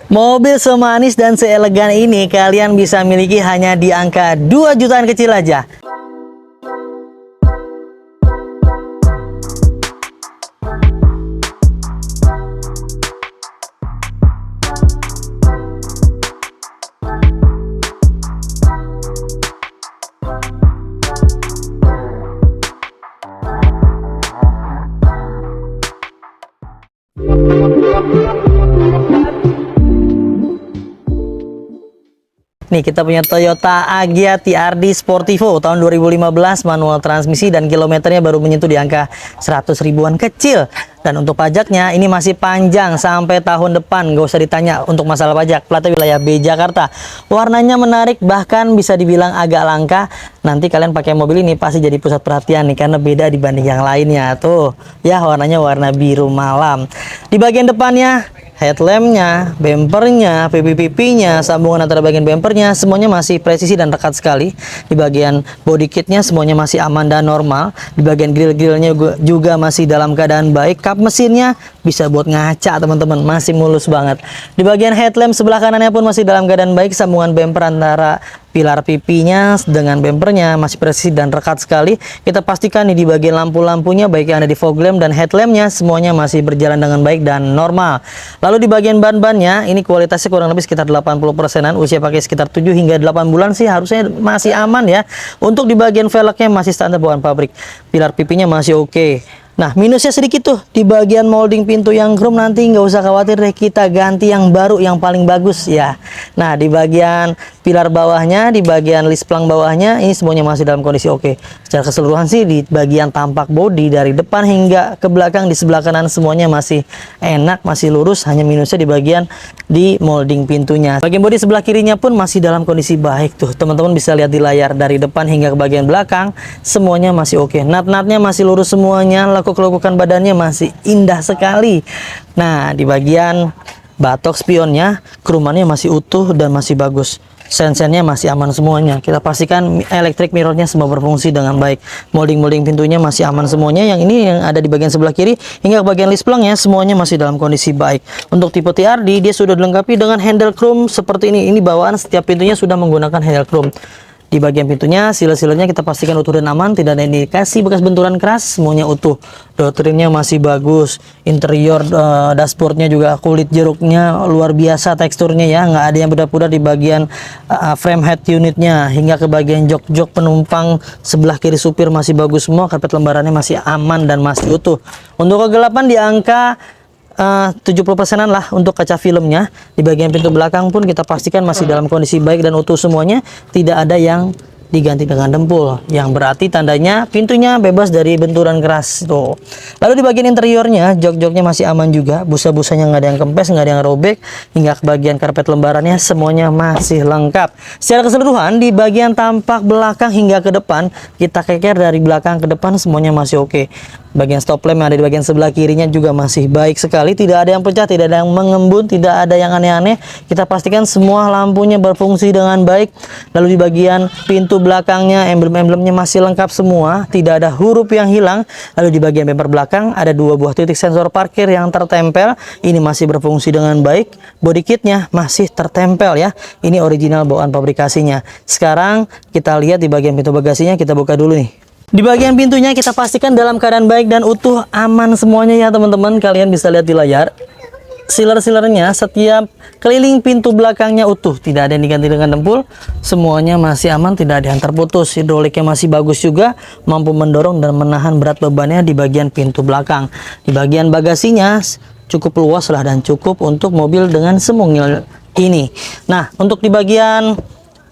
Mobil semanis dan seelegan ini kalian bisa miliki hanya di angka 2 jutaan kecil aja. Nih kita punya Toyota Agya TRD Sportivo tahun 2015, manual transmisi dan kilometernya baru menyentuh di angka 100 ribuan kecil. Dan untuk pajaknya ini masih panjang sampai tahun depan, gak usah ditanya untuk masalah pajak. Platnya wilayah B Jakarta. Warnanya menarik, bahkan bisa dibilang agak langka. Nanti kalian pakai mobil ini pasti jadi pusat perhatian nih, karena beda dibanding yang lainnya. Tuh ya, warnanya warna biru malam. Di bagian depannya headlampnya, bempernya, pipi-pipinya, sambungan antara bagian bempernya semuanya masih presisi dan rekat sekali. Di bagian body kitnya semuanya masih aman dan normal. Di bagian grill-grillnya juga masih dalam keadaan baik. Kap mesinnya bisa buat ngaca teman-teman, masih mulus banget. Di bagian headlamp sebelah kanannya pun masih dalam keadaan baik. Sambungan bemper antara pilar pipinya dengan bempernya masih presisi dan rekat sekali. Kita pastikan nih di bagian lampu-lampunya, baik yang ada di fog lamp dan headlampnya, semuanya masih berjalan dengan baik dan normal. Lalu di bagian ban-bannya ini kualitasnya kurang lebih sekitar 80%-an, usia pakai sekitar 7 hingga 8 bulan sih harusnya masih aman ya. Untuk di bagian velgnya masih standar bawaan pabrik. Pilar pipinya masih oke. Nah, minusnya sedikit tuh di bagian molding pintu yang chrome, nanti nggak usah khawatir deh, kita ganti yang baru yang paling bagus ya. Nah, di bagian pilar bawahnya, di bagian lisplang bawahnya ini semuanya masih dalam kondisi oke. Secara keseluruhan sih di bagian tampak bodi dari depan hingga ke belakang di sebelah kanan semuanya masih enak, masih lurus. Hanya minusnya di bagian di molding pintunya. Bagian bodi sebelah kirinya pun masih dalam kondisi baik tuh. Teman-teman bisa lihat di layar dari depan hingga ke bagian belakang semuanya masih oke. Nat-natnya masih lurus semuanya. Lekuk-lekukan badannya masih indah sekali. Nah, di bagian batok spionnya, kerumannya masih utuh dan masih bagus. Sen-sennya masih aman semuanya. Kita pastikan electric mirrornya semua berfungsi dengan baik. Molding-molding pintunya masih aman semuanya. Yang ini yang ada di bagian sebelah kiri hingga ke bagian lisplangnya semuanya masih dalam kondisi baik. Untuk tipe TRD dia sudah dilengkapi dengan handle chrome seperti ini. Ini bawaan setiap pintunya sudah menggunakan handle chrome. Di bagian pintunya, seal-sealernya kita pastikan utuh dan aman, tidak ada indikasi bekas benturan keras, semuanya utuh. Door trimnya masih bagus, interior dashboardnya juga kulit jeruknya luar biasa teksturnya ya, nggak ada yang pudar-pudar di bagian frame head unitnya, hingga ke bagian jok-jok penumpang sebelah kiri supir masih bagus semua, karpet lembarannya masih aman dan masih utuh. Untuk kegelapan di angka 70%-an lah untuk kaca filmnya. Di bagian pintu belakang pun kita pastikan masih dalam kondisi baik dan utuh semuanya, tidak ada yang diganti dengan dempul, yang berarti tandanya pintunya bebas dari benturan keras tuh. Lalu di bagian interiornya, jok-joknya masih aman juga, busa-busanya nggak ada yang kempes, nggak ada yang robek, hingga ke bagian karpet lembarannya semuanya masih lengkap. Secara keseluruhan di bagian tampak belakang hingga ke depan, kita keker dari belakang ke depan semuanya masih oke. Bagian stop lamp yang ada di bagian sebelah kirinya juga masih baik sekali, tidak ada yang pecah, tidak ada yang mengembun, tidak ada yang aneh-aneh. Kita pastikan semua lampunya berfungsi dengan baik. Lalu di bagian pintu belakangnya, emblem-emblemnya masih lengkap semua, tidak ada huruf yang hilang. Lalu di bagian bumper belakang ada 2 buah titik sensor parkir yang tertempel, ini masih berfungsi dengan baik. Body kitnya masih tertempel ya, ini original bawaan pabrikasinya. Sekarang kita lihat di bagian pintu bagasinya, kita buka dulu nih. Di bagian pintunya kita pastikan dalam keadaan baik dan utuh, aman semuanya ya teman-teman. Kalian bisa lihat di layar, sealer-sealernya setiap keliling pintu belakangnya utuh, tidak ada yang diganti dengan dempul, semuanya masih aman, tidak ada yang terputus. Hidroliknya masih bagus juga, mampu mendorong dan menahan berat bebannya di bagian pintu belakang. Di bagian bagasinya cukup luas lah dan cukup untuk mobil dengan semungil ini. Nah, untuk di bagian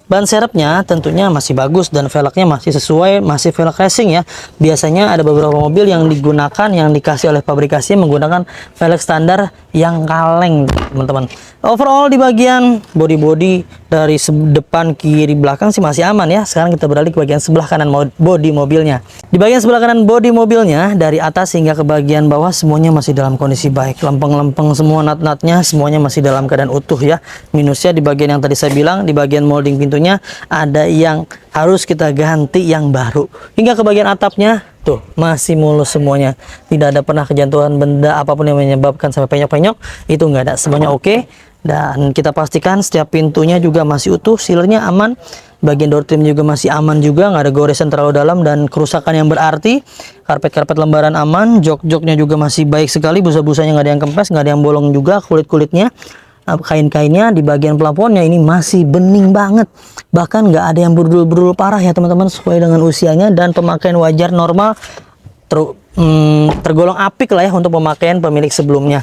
ban serepnya tentunya masih bagus dan velgnya masih sesuai, masih velg racing ya. Biasanya ada beberapa mobil yang digunakan, yang dikasih oleh pabrikasi menggunakan velg standar yang kaleng teman-teman. Overall di bagian body dari depan, kiri, belakang sih masih aman ya. Sekarang kita beralih ke bagian sebelah kanan body mobilnya. Di bagian sebelah kanan body mobilnya, dari atas hingga ke bagian bawah semuanya masih dalam kondisi baik. Lempeng-lempeng semua, nat-natnya semuanya masih dalam keadaan utuh ya. Minusnya di bagian yang tadi saya bilang, di bagian molding pintunya ada yang harus kita ganti yang baru. Hingga ke bagian atapnya tuh masih mulus semuanya, tidak ada pernah kejantuan benda apapun yang menyebabkan sampai penyok-penyok, itu nggak ada, semuanya oke. Dan kita pastikan setiap pintunya juga masih utuh, sealernya aman, bagian door trim juga masih aman juga, nggak ada goresan terlalu dalam dan kerusakan yang berarti. Karpet-karpet lembaran aman, jok-joknya juga masih baik sekali, busa-busanya nggak ada yang kempes, nggak ada yang bolong juga, kulit-kulitnya, kain-kainnya di bagian plafonnya ini masih bening banget, bahkan nggak ada yang berdul-berdul parah ya teman-teman, sesuai dengan usianya dan pemakaian wajar normal, tergolong apik lah ya untuk pemakaian pemilik sebelumnya.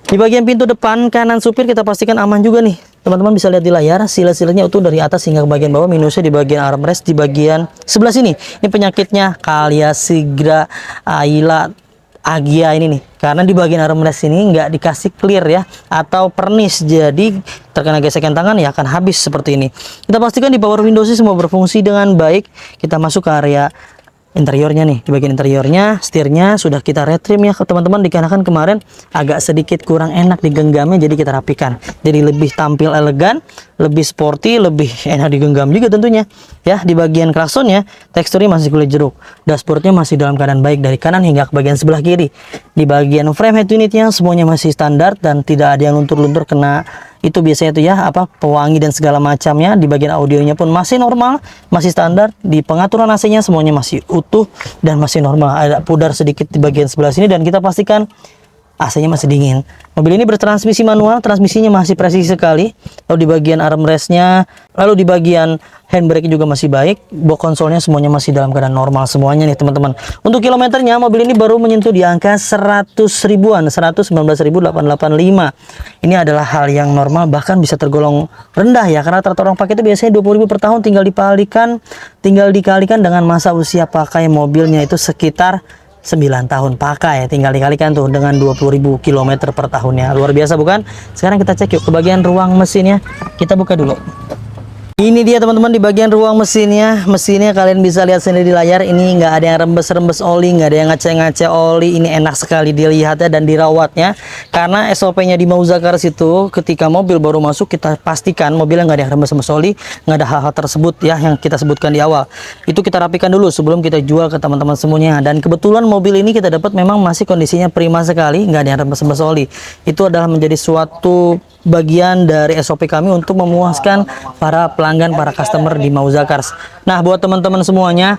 Di bagian pintu depan kanan supir kita pastikan aman juga nih. Teman-teman bisa lihat di layar, sila-silanya utuh dari atas hingga ke bagian bawah, minusnya di bagian armrest di bagian sebelah sini. Ini penyakitnya Calya Sigra Ayla Agia ini nih. Karena di bagian armrest ini nggak dikasih clear ya, atau pernis, jadi terkena gesekan tangan ya akan habis seperti ini. Kita pastikan di power windows semua berfungsi dengan baik. Kita masuk ke area interiornya nih. Di bagian interiornya, setirnya sudah kita retrim ya teman-teman, dikarenakan kemarin agak sedikit kurang enak digenggamnya, jadi kita rapikan, jadi lebih tampil elegan, lebih sporty, lebih enak digenggam juga tentunya ya. Di bagian klaksonnya teksturnya masih kulit jeruk, dashboardnya masih dalam keadaan baik dari kanan hingga ke bagian sebelah kiri. Di bagian frame head unitnya semuanya masih standar dan tidak ada yang luntur-luntur kena itu biasanya tuh ya pewangi dan segala macamnya. Di bagian audionya pun masih normal, masih standar. Di pengaturan AC-nya semuanya masih utuh dan masih normal. Ada pudar sedikit di bagian sebelah sini dan kita pastikan AC-nya masih dingin. Mobil ini bertransmisi manual, transmisinya masih presisi sekali. Lalu di bagian armrestnya, lalu di bagian handbrake juga masih baik. Box konsolnya semuanya masih dalam keadaan normal semuanya nih teman-teman. Untuk kilometernya mobil ini baru menyentuh di angka 100 ribuan, 119.885. Ini adalah hal yang normal, bahkan bisa tergolong rendah ya, karena rata-rata orang pakai itu biasanya 20.000 per tahun, tinggal dikalikan dengan masa usia pakai mobilnya itu sekitar 9 tahun pakai, tinggal dikalikan tuh dengan 20.000 km per tahunnya. Luar biasa bukan? Sekarang kita cek yuk ke bagian ruang mesinnya. Kita buka dulu. Ini dia teman-teman di bagian ruang mesinnya. Mesinnya kalian bisa lihat sendiri di layar. Ini nggak ada yang rembes-rembes oli, nggak ada yang ngace-ngace oli. Ini enak sekali dilihatnya dan dirawatnya. Karena SOP-nya di Mazda Cars itu ketika mobil baru masuk kita pastikan mobilnya nggak ada yang rembes-rembes oli, nggak ada hal-hal tersebut ya yang kita sebutkan di awal. Itu kita rapikan dulu sebelum kita jual ke teman-teman semuanya. Dan kebetulan mobil ini kita dapat memang masih kondisinya prima sekali, nggak ada yang rembes-rembes oli. Itu adalah menjadi suatu bagian dari SOP kami untuk memuaskan para pelanggan, para customer di Mazda Cars. Nah, buat teman-teman semuanya,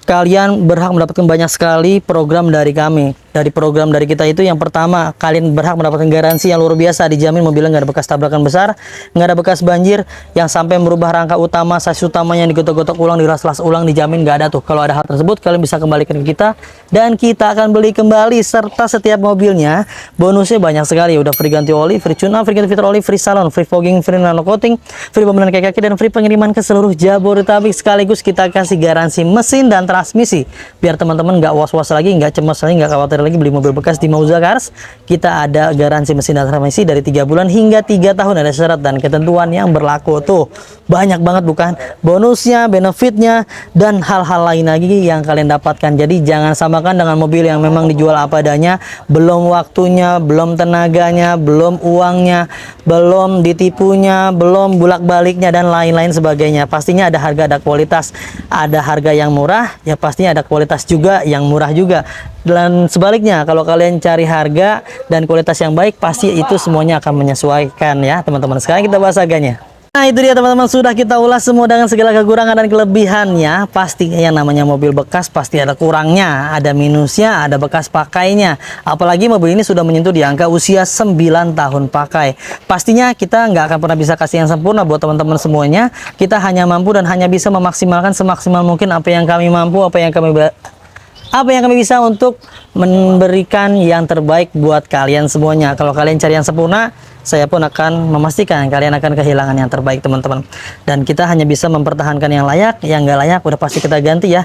kalian berhak mendapatkan banyak sekali program dari kami. Dari program dari kita itu yang pertama, kalian berhak mendapatkan garansi yang luar biasa, dijamin mobilnya nggak ada bekas tabrakan besar, nggak ada bekas banjir yang sampai merubah rangka utama, sasis utamanya digotok-gotok ulang, diras-las ulang, dijamin nggak ada tuh. Kalau ada hal tersebut kalian bisa kembalikan ke kita dan kita akan beli kembali, serta setiap mobilnya bonusnya banyak sekali. Udah free ganti oli, free tune up, free ganti filter oli, free salon, free fogging, free nano coating, free pembenahan kaki-kaki dan free pengiriman ke seluruh Jabodetabek. Sekaligus kita kasih garansi mesin dan transmisi biar teman-teman nggak was-was lagi, nggak cemas lagi, nggak khawatir lagi beli mobil bekas di Mazda Cars. Kita ada garansi mesin dan transmisi dari 3 bulan hingga 3 tahun. Ada syarat dan ketentuan yang berlaku tuh. Banyak banget bukan? Bonusnya, benefitnya, dan hal-hal lain lagi yang kalian dapatkan. Jadi jangan samakan dengan mobil yang memang dijual apa adanya, belum waktunya, belum tenaganya, belum uangnya, belum ditipunya, belum bolak-baliknya dan lain-lain sebagainya. Pastinya ada harga, ada kualitas. Ada harga yang murah, ya pastinya ada kualitas juga yang murah juga. Dan sebaliknya, kalau kalian cari harga dan kualitas yang baik, pasti itu semuanya akan menyesuaikan ya teman-teman. Sekarang kita bahas harganya. Nah itu dia teman-teman, sudah kita ulas semua dengan segala kekurangan dan kelebihannya. Pastinya yang namanya mobil bekas pasti ada kurangnya, ada minusnya, ada bekas pakainya. Apalagi mobil ini sudah menyentuh di angka usia 9 tahun pakai. Pastinya kita nggak akan pernah bisa kasih yang sempurna buat teman-teman semuanya. Kita hanya mampu dan hanya bisa memaksimalkan semaksimal mungkin apa yang kami mampu, apa yang kami bisa untuk memberikan yang terbaik buat kalian semuanya. Kalau kalian cari yang sempurna, saya pun akan memastikan kalian akan kehilangan yang terbaik teman-teman. Dan kita hanya bisa mempertahankan yang layak, yang nggak layak udah pasti kita ganti ya.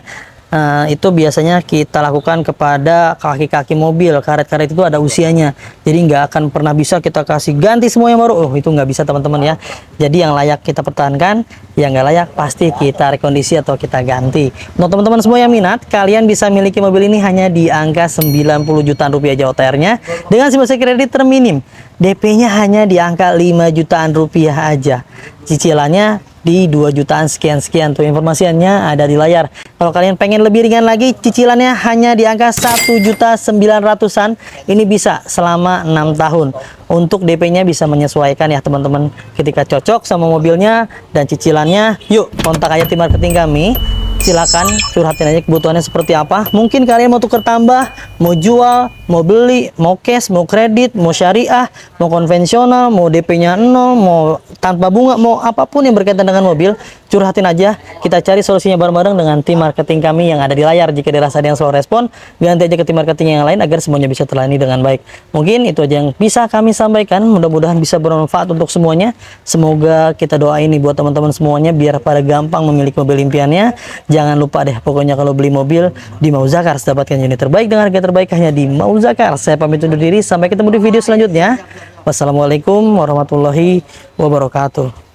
Itu biasanya kita lakukan kepada kaki-kaki mobil. Karet-karet itu ada usianya, jadi nggak akan pernah bisa kita kasih ganti semua yang baru. Itu nggak bisa teman-teman ya. Jadi yang layak kita pertahankan, yang nggak layak pasti kita rekondisi atau kita ganti. Untuk teman-teman semua yang minat, kalian bisa miliki mobil ini hanya di angka 90 jutaan rupiah JOTR-nya dengan simulasi kredit terminim. DP-nya hanya di angka 5 jutaan rupiah aja. Cicilannya di 2 jutaan sekian-sekian. Tuh informasinya ada di layar. Kalau kalian pengen lebih ringan lagi, cicilannya hanya di angka 1.900.000-an. Ini bisa selama 6 tahun. Untuk DP-nya bisa menyesuaikan ya teman-teman, ketika cocok sama mobilnya dan cicilannya. Yuk kontak aja tim marketing kami. Silakan curhatin aja kebutuhannya seperti apa. Mungkin kalian mau tuker tambah, mau jual, mau beli, mau cash, mau kredit, mau syariah, mau konvensional, mau DP-nya 0, mau tanpa bunga, mau apapun yang berkaitan dengan mobil, curhatin aja. Kita cari solusinya bareng-bareng dengan tim marketing kami yang ada di layar. Jika dirasa ada yang slow respon, ganti aja ke tim marketing yang lain agar semuanya bisa terlayani dengan baik. Mungkin itu aja yang bisa kami sampaikan. Mudah-mudahan bisa bermanfaat untuk semuanya. Semoga kita doain nih buat teman-teman semuanya biar pada gampang memiliki mobil impiannya. Jangan lupa deh, pokoknya kalau beli mobil di Maul Zakars dapatkan unit terbaik dengan harga terbaik hanya di Maul Zakars. Saya pamit undur diri, sampai ketemu di video selanjutnya. Wassalamualaikum warahmatullahi wabarakatuh.